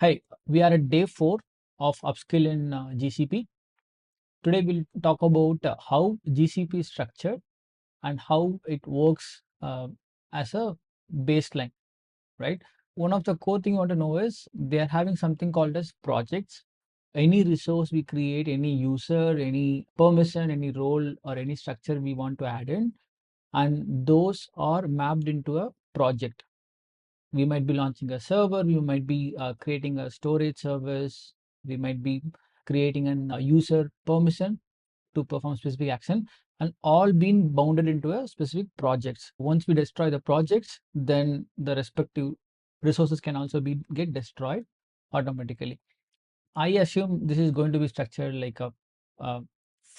Hi, we are at day 4 of upskill in GCP. Today we'll talk about how GCP is structured and how it works as a baseline, right? One of the core thing you want to know is they are having something called as projects. Any resource we create, any user, any permission, any role or any structure we want to add in, and those are mapped into a project. We might be launching a server, we might be creating a storage service, we might be creating a user permission to perform specific action, and all being bounded into a specific projects. Once we destroy the projects, then the respective resources can also be get destroyed automatically. I assume this is going to be structured like a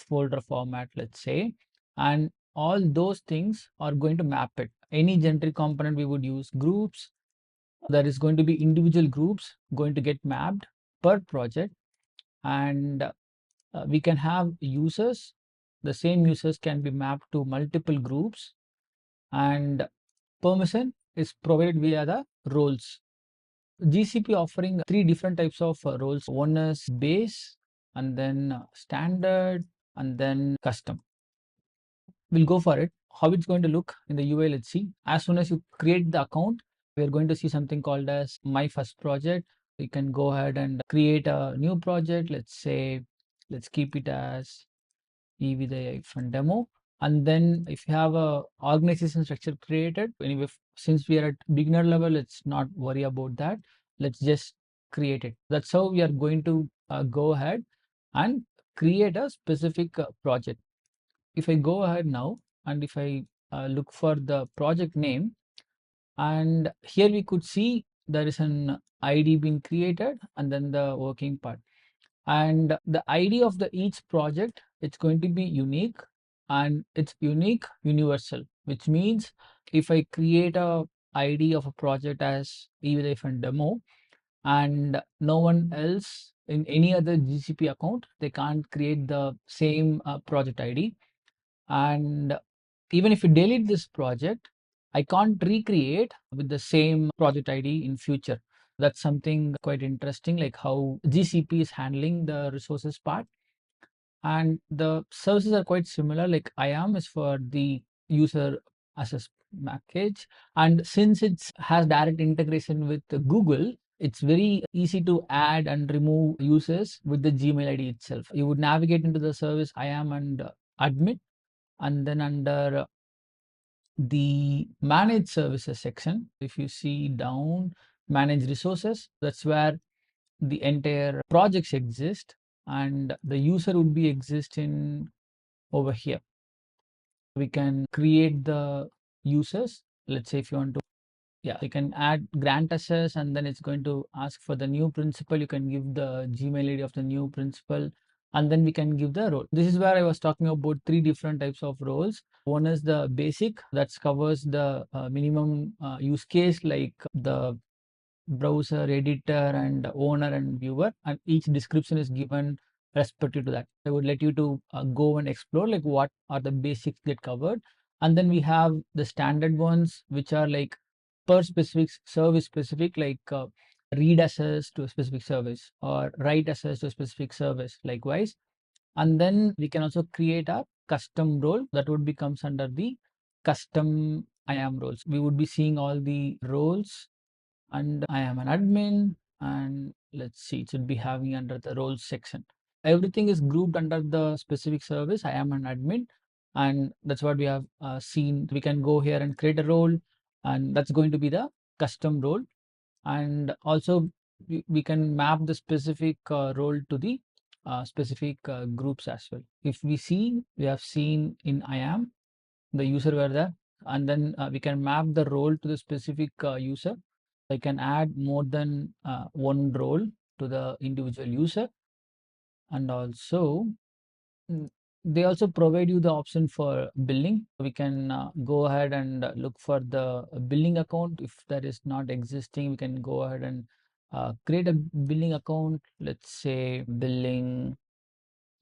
folder format, let's say, and all those things are going to map it. Any generic component we would use groups, there is going to be individual groups going to get mapped per project, and we can have users. The same users can be mapped to multiple groups, and permission is provided via the roles. GCP offering three different types of roles. One is base, and then standard, and then custom. We'll go for it. How it's going to look in the UI, let's see. As soon as you create the account, we're going to see something called as my first project. You can go ahead and create a new project. Let's say, let's keep it as EVDI fund demo. And then if you have a organization structure created, anyway, since we are at beginner level, let's not worry about that. Let's just create it. That's how we are going to go ahead and create a specific project. If I go ahead now and if I look for the project name, and here we could see there is an ID being created and then the working part. And the ID of the each project, it's going to be unique, and it's unique universal, which means if I create a ID of a project as even if in demo, and no one else in any other GCP account, they can't create the same project ID. And even if you delete this project, I can't recreate with the same project ID in future. That's something quite interesting, like how GCP is handling the resources part. And the services are quite similar, like IAM is for the user access package. And since it has direct integration with Google, it's very easy to add and remove users with the Gmail ID itself. You would navigate into the service IAM and admin, and then under the manage services section, if you see down manage resources, that's where the entire projects exist, and the user would be exist in over here. We can create the users. Let's say if you want to, yeah, you can add grant access, and then it's going to ask for the new principal. You can give the Gmail ID of the new principal, and then we can give the role. This is where I was talking about three different types of roles. One is the basic, that covers the minimum use case, like the browser, editor, and owner and viewer, and each description is given respective to that. I would let you to go and explore like what are the basics get covered. And then we have the standard ones, which are like per specific service specific, like read access to a specific service or write access to a specific service likewise. And then we can also create a custom role that would becomes under the custom IAM roles. We would be seeing all the roles, and I am an admin, and let's see, it should be having under the roles section. Everything is grouped under the specific service. I am an admin, and that's what we have seen. We can go here and create a role, and that's going to be the custom role. And also we can map the specific role to the specific groups as well. If we see, we have seen in IAM, the user were there, and then we can map the role to the specific user. I can add more than one role to the individual user. And also they also provide you the option for billing. We can go ahead and look for the billing account. If that is not existing, we can go ahead and create a billing account. Let's say billing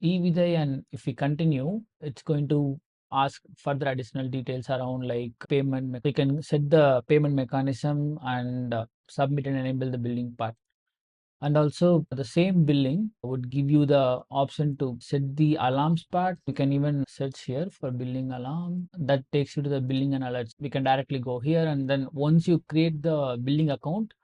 eViday, and if we continue, it's going to ask further additional details around like payment. We can set the payment mechanism and submit and enable the billing part. And also the same billing would give you the option to set the alarms part. You can even search here for billing alarm. That takes you to the billing and alerts. We can directly go here, and then once you create the billing account,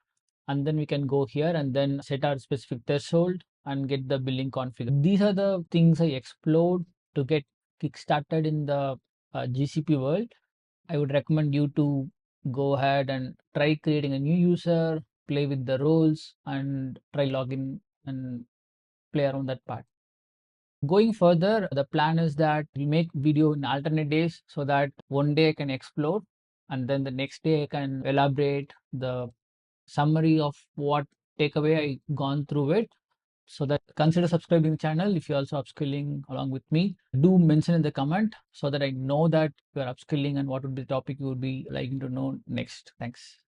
and then we can go here and then set our specific threshold and get the billing configured. These are the things I explored to get kickstarted in the GCP world. I would recommend you to go ahead and try creating a new user, play with the roles, and try login and play around that part. Going further, the plan is that we make video in alternate days so that one day I can explore and then the next day I can elaborate the summary of what takeaway I gone through it. So that consider subscribing the channel if you're also upskilling along with me. Do mention in the comment so that I know that you're upskilling and what would be the topic you would be liking to know next. Thanks.